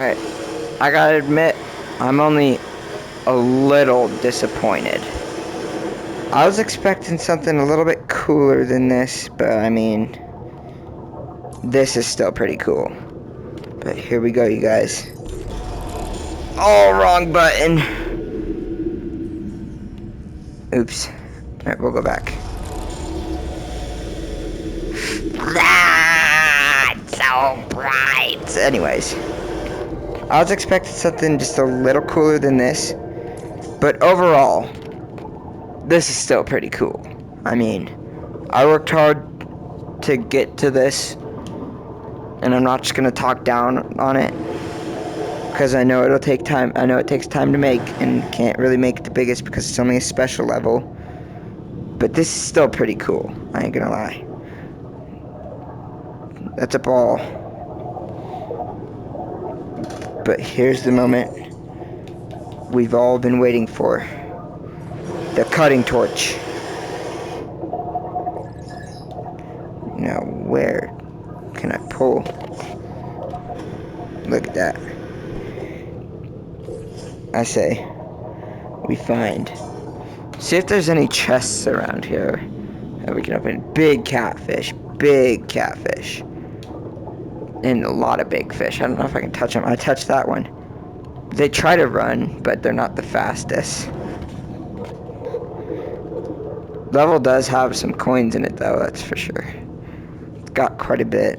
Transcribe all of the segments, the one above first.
Alright, I gotta admit, I'm only a little disappointed. I was expecting something a little bit cooler than this, but I mean, this is still pretty cool. But here we go, you guys. Oh, wrong button. Oops. Alright, we'll go back. Ah, it's so bright. Anyways, I was expecting something just a little cooler than this, but overall, this is still pretty cool. I mean, I worked hard to get to this, and I'm not just gonna talk down on it because I know it'll take time. I know it takes time to make, and can't really make it the biggest because it's only a special level. But this is still pretty cool. I ain't gonna lie. That's a ball. But here's the moment we've all been waiting for. The cutting torch. Now, where can I pull? Look at that. I say, we find. See if there's any chests around here that we can open. Big catfish. Big catfish. And a lot of big fish. I don't know if I can touch them. I touched that one. They try to run, but they're not the fastest. Level does have some coins in it, though, that's for sure. It's got quite a bit.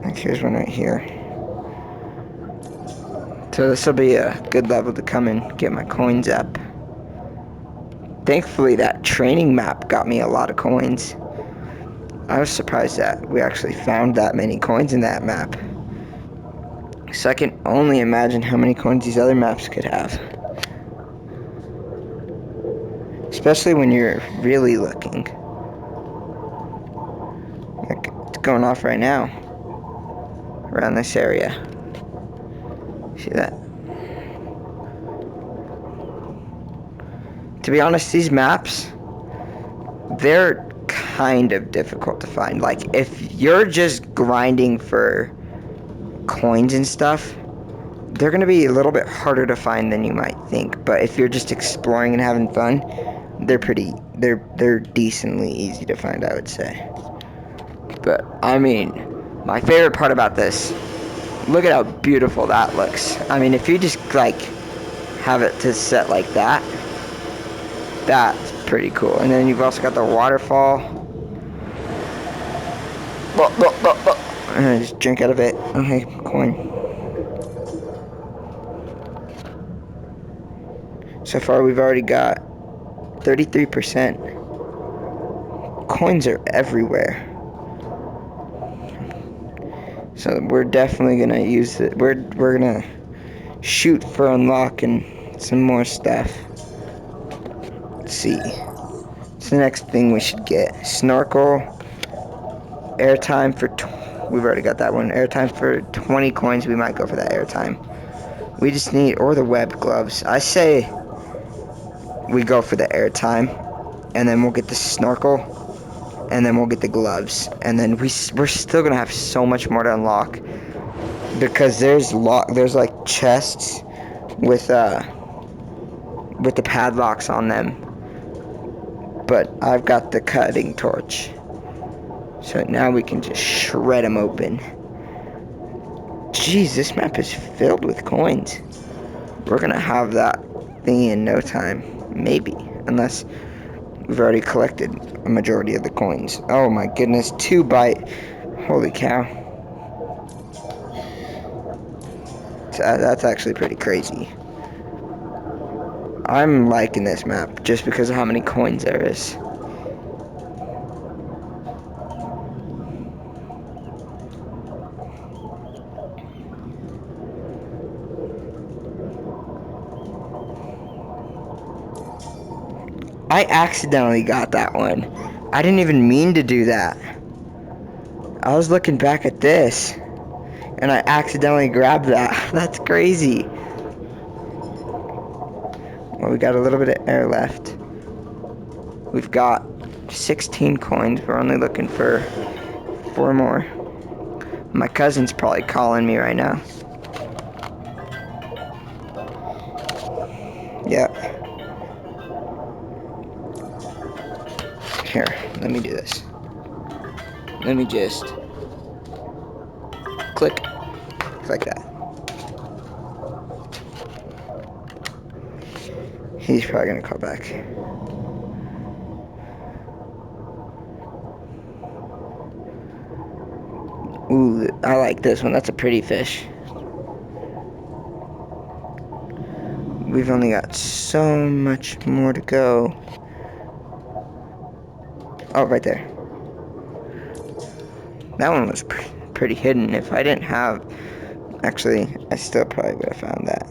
Like, here's one right here. So this will be a good level to come and get my coins up. Thankfully, that training map got me a lot of coins. I was surprised that we actually found that many coins in that map. So I can only imagine how many coins these other maps could have. Especially when you're really looking. Like, it's going off right now. Around this area. See that? To be honest, these maps, they're kind of difficult to find. Like, if you're just grinding for coins and stuff, they're gonna be a little bit harder to find than you might think. But if you're just exploring and having fun, they're decently easy to find, I would say. But I mean, my favorite part about this, look at how beautiful that looks. I mean, if you just like have it to set like that, that's pretty cool. And then you've also got the waterfall. And I just drink out of it. Okay, coin. So far we've already got 33%. Coins are everywhere. So we're definitely gonna use it. We're gonna shoot for unlocking some more stuff. Let's see. It's the next thing we should get. Snorkel. Airtime for... We've already got that one. Airtime for 20 coins. We might go for that airtime. We just need... Or the web gloves. I say we go for the airtime. And then we'll get the snorkel. And then we'll get the gloves. And then we're still going to have so much more to unlock. Because there's like chests with the padlocks on them. But I've got the cutting torch. So now we can just shred them open. Jeez, this map is filled with coins. We're gonna have that thing in no time. Maybe. Unless we've already collected a majority of the coins. Oh my goodness, 2 byte. Holy cow. That's actually pretty crazy. I'm liking this map just because of how many coins there is. I accidentally got that one. I didn't even mean to do that. I was looking back at this, and I accidentally grabbed that. That's crazy. Well, we got a little bit of air left. We've got 16 coins. We're only looking for 4 more. My cousin's probably calling me right now. Yeah. Here, let me do this. Let me just click like that. He's probably gonna call back. Ooh, I like this one. That's a pretty fish. We've only got so much more to go. Oh, right there. That one was pretty hidden. If I didn't have... Actually, I still probably would have found that.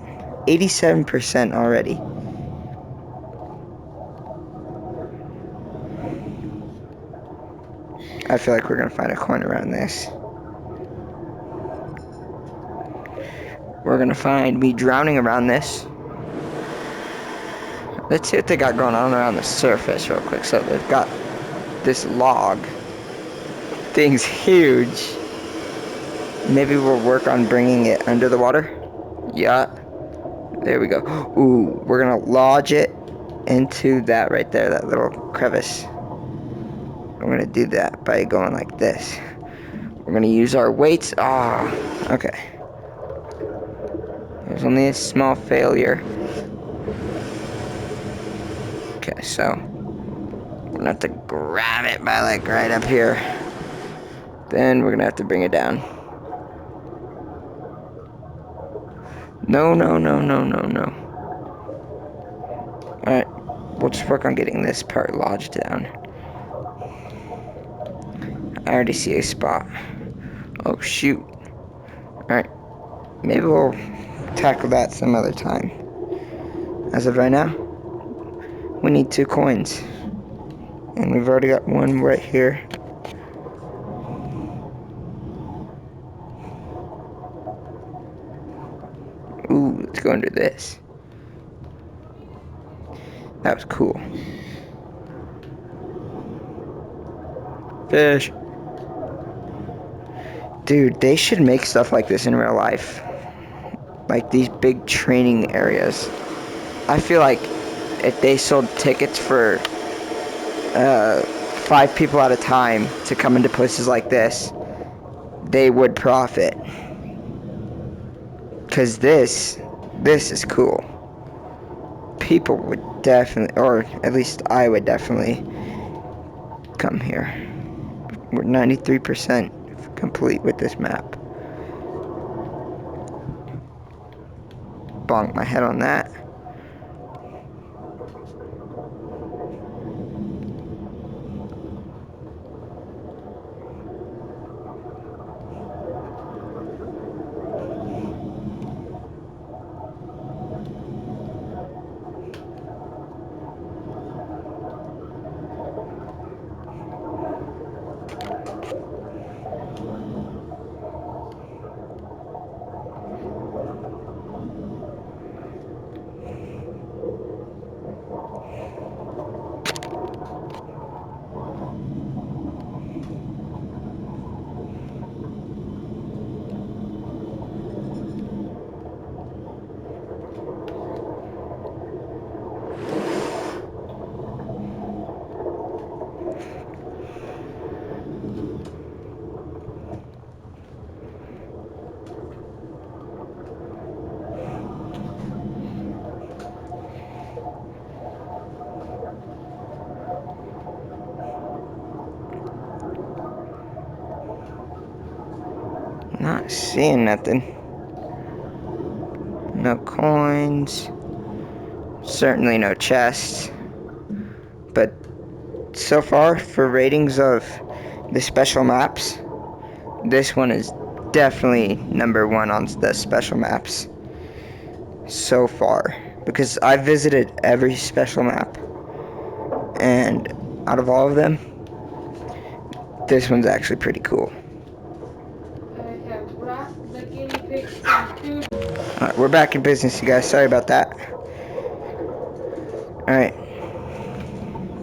87% already. I feel like we're going to find a coin around this. We're going to find me drowning around this. Let's see what they got going on around the surface real quick. So they've got this log. Thing's huge. Maybe we'll work on bringing it under the water. Yeah. There we go. Ooh, we're going to lodge it into that right there, that little crevice. I'm going to do that by going like this. We're going to use our weights. Ah, okay. It was only a small failure. Okay, so we're going to have to grab it by like right up here. Then we're going to have to bring it down. No, no, no, no, no, no. Alright, we'll just work on getting this part lodged down. I already see a spot. Oh, shoot. Alright, maybe we'll tackle that some other time. As of right now, we need 2 coins. And we've already got one right here. Ooh, let's go under this. That was cool. Fish. Dude, they should make stuff like this in real life. Like these big training areas. I feel like if they sold tickets for 5 people at a time to come into places like this, they would profit. Because this is cool. People would definitely, or at least I would definitely come here. We're 93% complete with this map. Bonk my head on that. Not seeing nothing. No coins. Certainly no chests. But so far, for ratings of the special maps, this one is definitely #1 on the special maps so far. Because I've visited every special map, and out of all of them, this one's actually pretty cool. Alright, we're back in business, you guys. Sorry about that. Alright.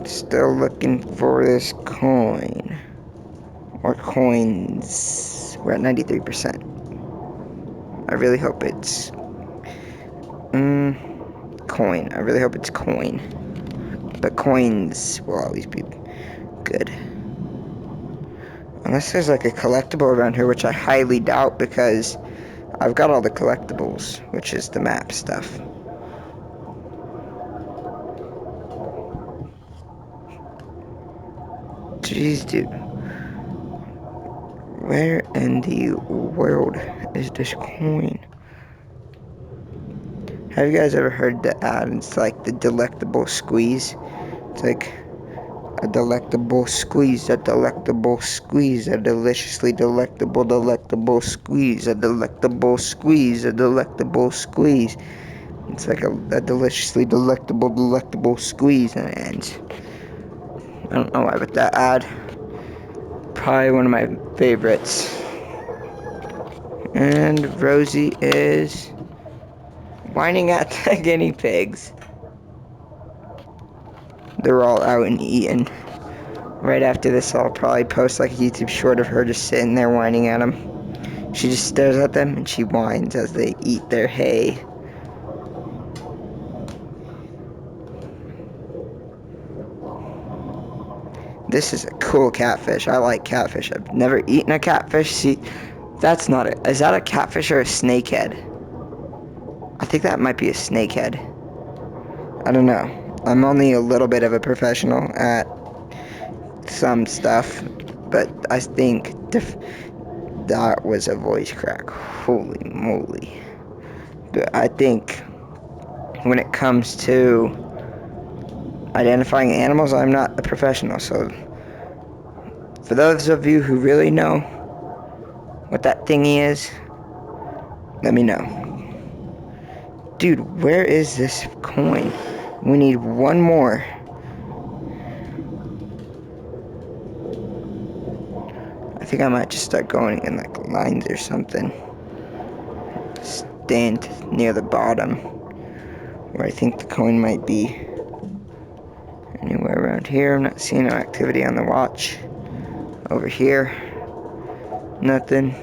Still looking for this coin. Or coins. We're at 93%. I really hope it's... coin. I really hope it's coin. But coins will always be good. Unless there's like a collectible around here, which I highly doubt because I've got all the collectibles, which is the map stuff. Jeez, dude. Where in the world is this coin? Have you guys ever heard the ad? It's like the delectable squeeze. It's like a delectable squeeze, a delectable squeeze, a deliciously delectable squeeze, a delectable squeeze, a delectable squeeze. It's like a deliciously delectable squeeze, and I don't know why, but that ad, probably one of my favorites. And Rosie is whining at the guinea pigs. They're all out and eating. Right after this, I'll probably post like a YouTube short of her just sitting there whining at them. She just stares at them and she whines as they eat their hay. This is a cool catfish. I like catfish. I've never eaten a catfish. See, that's not it. Is that a catfish or a snakehead? I think that might be a snakehead. I don't know. I'm only a little bit of a professional at some stuff, but I think that was a voice crack. Holy moly. But I think when it comes to identifying animals, I'm not a professional, so for those of you who really know what that thingy is, let me know. Dude, where is this coin? We need one more. I think I might just start going in like lines or something. Stand near the bottom where I think the coin might be. Anywhere around here, I'm not seeing no activity on the watch. Over here, nothing.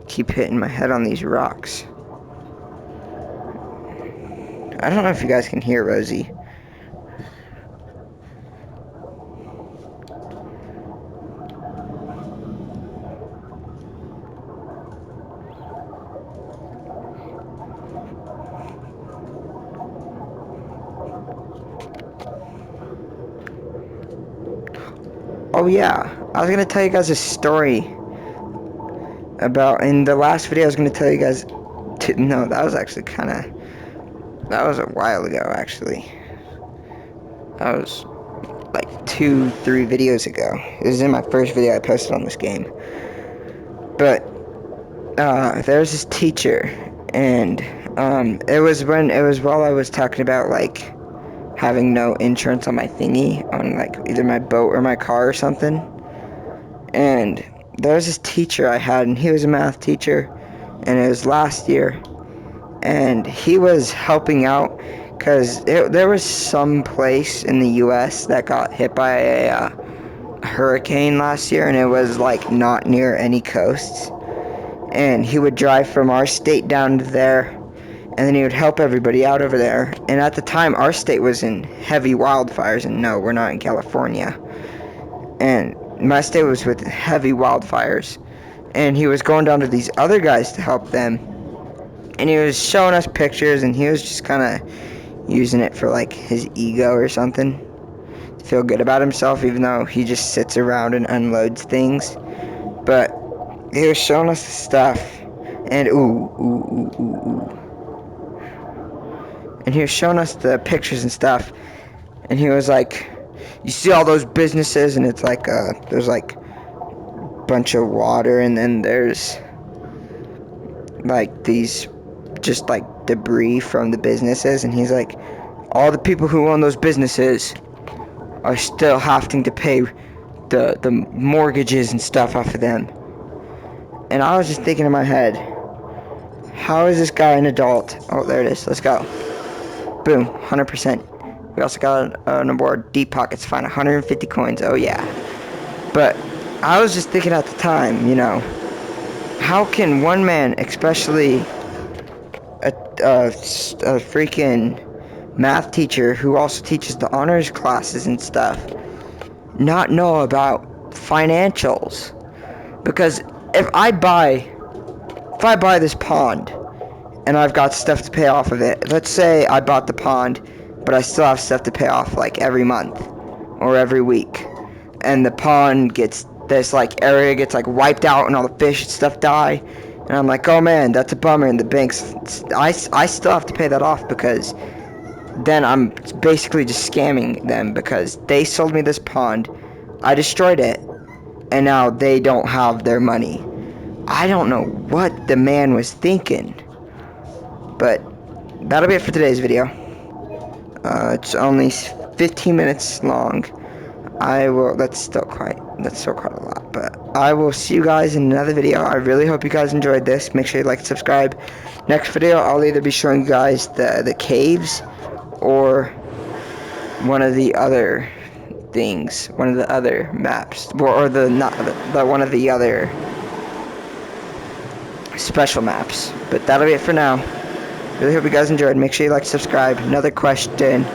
Keep hitting my head on these rocks. I don't know if you guys can hear Rosie. Oh yeah, I was gonna tell you guys a story about, in the last video I was gonna tell you guys, no, that was actually that was a while ago actually. That was like 2-3 videos ago. It was in my first video I posted on this game. But, there was this teacher, and, it was while I was talking about, like, having no insurance on my thingy, on, like, either my boat or my car or something. And there was this teacher I had, and he was a math teacher, and it was last year, and he was helping out, because there was some place in the U.S. that got hit by a hurricane last year, and it was, like, not near any coasts. And he would drive from our state down to there, and then he would help everybody out over there. And at the time, our state was in heavy wildfires, and no, we're not in California. And my state was with heavy wildfires, and he was going down to these other guys to help them, and he was showing us pictures, and he was just kind of using it for, like, his ego or something, to feel good about himself, even though he just sits around and unloads things. But he was showing us the stuff, and and he was showing us the pictures and stuff, and he was like, you see all those businesses, and it's like, there's like a bunch of water, and then there's like these just like debris from the businesses, and he's like, all the people who own those businesses are still having to pay the mortgages and stuff off of them. And I was just thinking in my head, how is this guy an adult? Oh, there it is. Let's go. Boom, 100%. We also got an award, Deep Pockets, find 150 coins. Oh, yeah. But I was just thinking at the time, you know, How can one man, especially a freaking math teacher who also teaches the honors classes and stuff, not know about financials? Because if I buy this pond and I've got stuff to pay off of it, let's say I bought the pond, but I still have stuff to pay off like every month or every week, and the pond gets this like area gets like wiped out and all the fish and stuff die, and I'm like, oh man, that's a bummer. And the banks, I still have to pay that off, because then I'm basically just scamming them, because they sold me this pond, I destroyed it, and now they don't have their money. I don't know what the man was thinking. But that'll be it for today's video. It's only 15 minutes long. That's still quite a lot. But I will see you guys in another video. I really hope you guys enjoyed this. Make sure you like and subscribe. Next video, I'll either be showing you guys the caves, or one of the other things, one of the other maps, or one of the other special maps. But that'll be it for now. Really hope you guys enjoyed. Make sure you like, subscribe. Another question.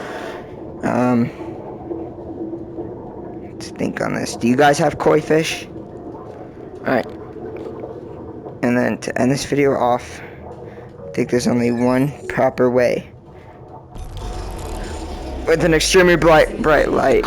Let's think on this. Do you guys have koi fish? Alright. And then to end this video off, I think there's only one proper way. With an extremely bright light.